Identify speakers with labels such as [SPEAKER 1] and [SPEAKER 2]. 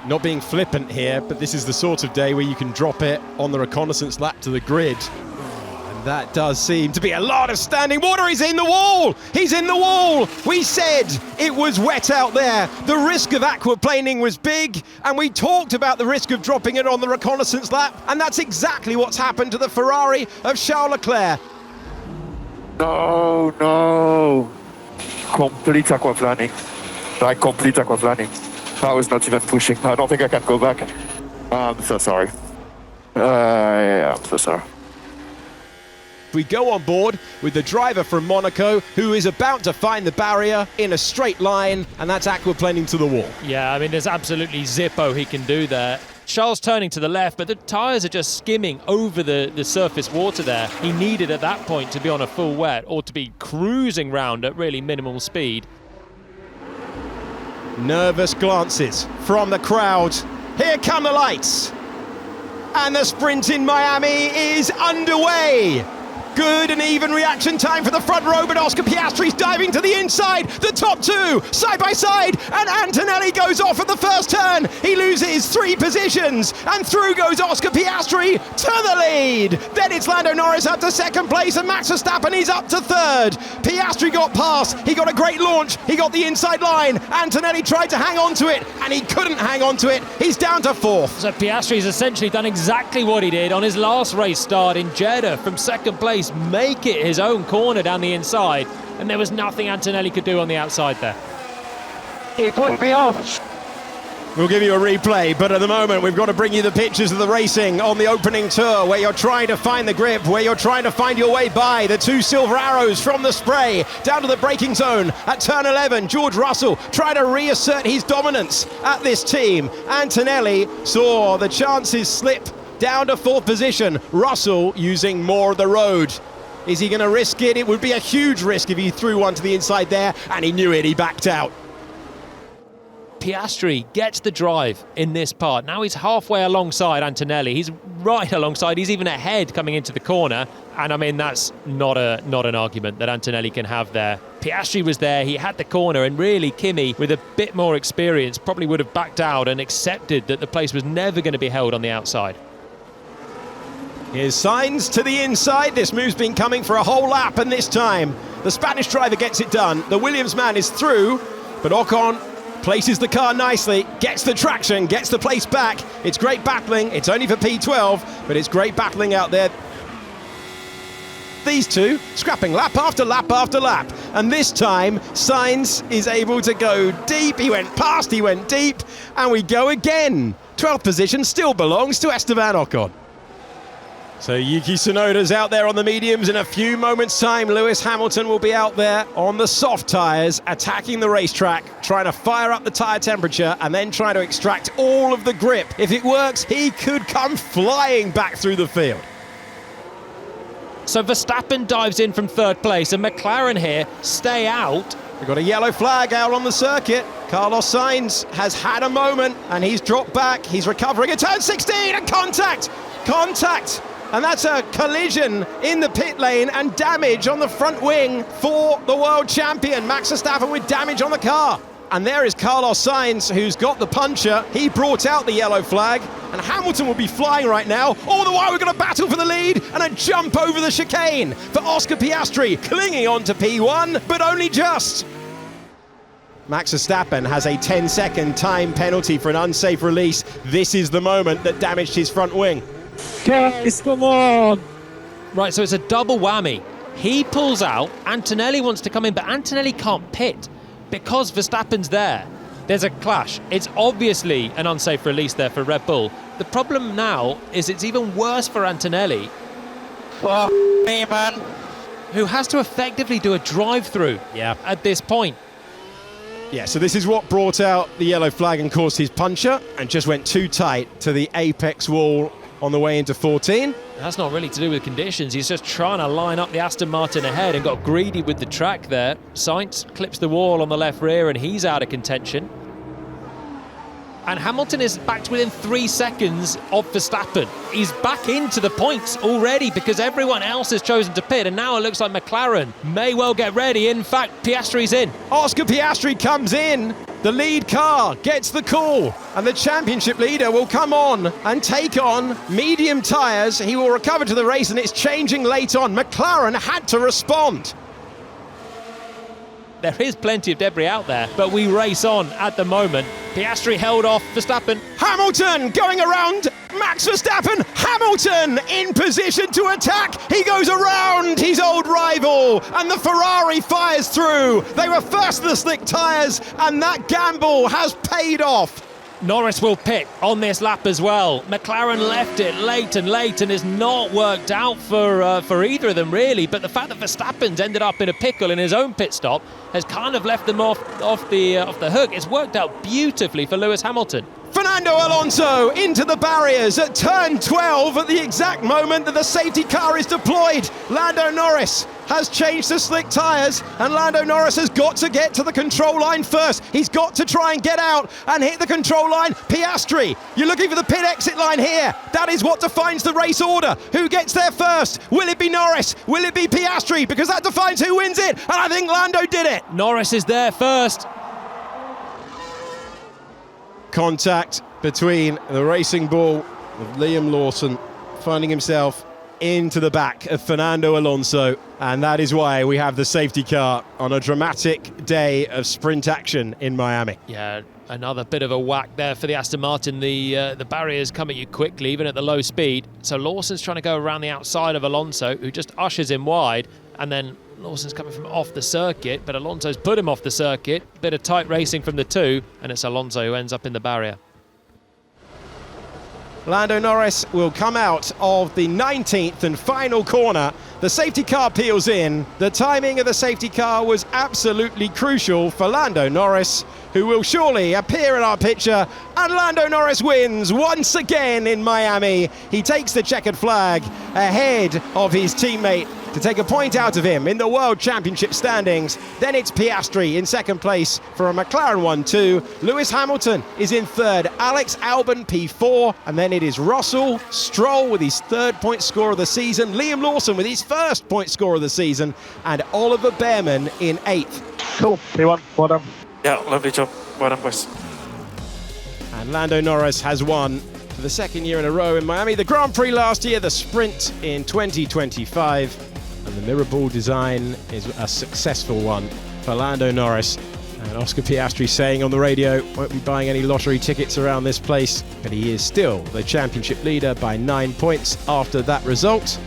[SPEAKER 1] Not being flippant here, but this is the sort of day where you can drop it on the reconnaissance lap to the grid. And that does seem to be a lot of standing water. He's in the wall! He's in the wall! We said it was wet out there. The risk of aquaplaning was big, and we talked about the risk of dropping it on the reconnaissance lap, and that's exactly what's happened to the Ferrari of Charles Leclerc.
[SPEAKER 2] No. Complete aquaplaning. Like complete aquaplaning. I was not even pushing. I don't think I can go back. I'm so sorry. I'm so sorry.
[SPEAKER 1] We go on board with the driver from Monaco, who is about to find the barrier in a straight line, and that's aquaplaning to the wall.
[SPEAKER 3] Yeah, I mean, there's absolutely zippo he can do there. Charles turning to the left, but the tyres are just skimming over the surface water there. He needed at that point to be on a full wet or to be cruising round at really minimal speed.
[SPEAKER 1] Nervous glances from the crowd. Here come the lights. And the sprint in Miami is underway. Good and even reaction time for the front row, but Oscar Piastri's diving to the inside. The top two, side by side, and Antonelli goes off at the first turn. He loses 3 positions, and through goes Oscar Piastri to the lead. Then it's Lando Norris up to second place, and Max Verstappen is up to third. Piastri got past, he got a great launch, he got the inside line. Antonelli tried to hang on to it, and he couldn't hang on to it. He's down to 4th.
[SPEAKER 3] So Piastri's essentially done exactly what he did on his last race start in Jeddah, from second place, make it his own corner down the inside, and there was nothing Antonelli could do on the outside there.
[SPEAKER 2] He put me off.
[SPEAKER 1] We'll give you a replay, but at the moment we've got to bring you the pictures of the racing on the opening tour, where you're trying to find the grip, where you're trying to find your way by the 2 silver arrows from the spray down to the braking zone at turn 11. George Russell trying to reassert his dominance at this team. Antonelli saw the chances slip down to 4th position. Russell using more of the road. Is he going to risk it? It would be a huge risk if he threw one to the inside there, and he knew it, he backed out.
[SPEAKER 3] Piastri gets the drive in this part. Now he's halfway alongside Antonelli. He's right alongside. He's even ahead coming into the corner. And I mean, that's not an argument that Antonelli can have there. Piastri was there, he had the corner, and really Kimi, with a bit more experience, probably would have backed out and accepted that the place was never going to be held on the outside.
[SPEAKER 1] Here's Sainz to the inside. This move's been coming for a whole lap, and this time the Spanish driver gets it done. The Williams man is through, but Ocon places the car nicely, gets the traction, gets the place back. It's great battling. It's only for P12, but it's great battling out there. These two scrapping lap after lap after lap, and this time Sainz is able to go deep. He went past, he went deep, and we go again. 12th position still belongs to Esteban Ocon. So Yuki Tsunoda's out there on the mediums. In a few moments' time, Lewis Hamilton will be out there on the soft tyres, attacking the racetrack, trying to fire up the tyre temperature and then trying to extract all of the grip. If it works, he could come flying back through the field.
[SPEAKER 3] So Verstappen dives in from 3rd place, and McLaren here stay out.
[SPEAKER 1] We've got a yellow flag out on the circuit. Carlos Sainz has had a moment, and he's dropped back. He's recovering at turn 16, and contact! And that's a collision in the pit lane and damage on the front wing for the world champion, Max Verstappen, with damage on the car. And there is Carlos Sainz, who's got the puncher. He brought out the yellow flag, and Hamilton will be flying right now. All the while we're going to battle for the lead, and a jump over the chicane for Oscar Piastri, clinging on to P1, but only just. Max Verstappen has a 10-second time penalty for an unsafe release. This is the moment that damaged his front wing.
[SPEAKER 2] Guys, come on!
[SPEAKER 3] Right, so it's a double whammy. He pulls out, Antonelli wants to come in, but Antonelli can't pit because Verstappen's there. There's a clash. It's obviously an unsafe release there for Red Bull. The problem now is it's even worse for Antonelli.
[SPEAKER 2] Fuck me, man.
[SPEAKER 3] Who has to effectively do a drive-through at this point.
[SPEAKER 1] Yeah, so this is what brought out the yellow flag and caused his puncher, and just went too tight to the apex wall on the way into 14.
[SPEAKER 3] That's not really to do with conditions. He's just trying to line up the Aston Martin ahead and got greedy with the track there. Sainz clips the wall on the left rear, and he's out of contention. And Hamilton is back to within 3 seconds of Verstappen. He's back into the points already because everyone else has chosen to pit, and now it looks like McLaren may well get ready. In fact, Piastri's in.
[SPEAKER 1] Oscar Piastri comes in. The lead car gets the call, and the championship leader will come on and take on medium tyres. He will recover to the race, and it's changing late on. McLaren had to respond.
[SPEAKER 3] There is plenty of debris out there, but we race on at the moment. Piastri held off Verstappen.
[SPEAKER 1] Hamilton going around Max Verstappen. Hamilton in position to attack. He goes around his old rival, and the Ferrari fires through. They were first to the slick tyres, and that gamble has paid off.
[SPEAKER 3] Norris will pit on this lap as well. McLaren left it late and it's not worked out for either of them really, but the fact that Verstappen's ended up in a pickle in his own pit stop has kind of left them off the hook. It's worked out beautifully for Lewis Hamilton.
[SPEAKER 1] Fernando Alonso into the barriers at turn 12 at the exact moment that the safety car is deployed. Lando Norris has changed the slick tyres, and Lando Norris has got to get to the control line first. He's got to try and get out and hit the control line. Piastri, you're looking for the pit exit line here. That is what defines the race order. Who gets there first? Will it be Norris? Will it be Piastri? Because that defines who wins it, and I think Lando did it.
[SPEAKER 3] Norris is there first.
[SPEAKER 1] Contact between the racing ball of Liam Lawson finding himself into the back of Fernando Alonso, and that is why we have the safety car on a dramatic day of sprint action in Miami.
[SPEAKER 3] Yeah, another bit of a whack there for the Aston Martin. The barriers come at you quickly, even at the low speed. So Lawson's trying to go around the outside of Alonso, who just ushers him wide, and then Lawson's coming from off the circuit, but Alonso's put him off the circuit. Bit of tight racing from the two, and it's Alonso who ends up in the barrier.
[SPEAKER 1] Lando Norris will come out of the 19th and final corner. The safety car peels in. The timing of the safety car was absolutely crucial for Lando Norris, who will surely appear in our picture. And Lando Norris wins once again in Miami. He takes the checkered flag ahead of his teammate to take a point out of him in the World Championship standings. Then it's Piastri in second place for a McLaren 1-2. Lewis Hamilton is in third. Alex Albon P4. And then it is Russell, Stroll with his third point score of the season, Liam Lawson with his first point score of the season, and Oliver Behrman in eighth.
[SPEAKER 2] Cool, P1, well done. Yeah, lovely job. Well done, boys.
[SPEAKER 1] And Lando Norris has won for the second year in a row in Miami. The Grand Prix last year, the sprint in 2025. And the mirror ball design is a successful one for Lando Norris. And Oscar Piastri saying on the radio, won't be buying any lottery tickets around this place, but he is still the championship leader by 9 points after that result.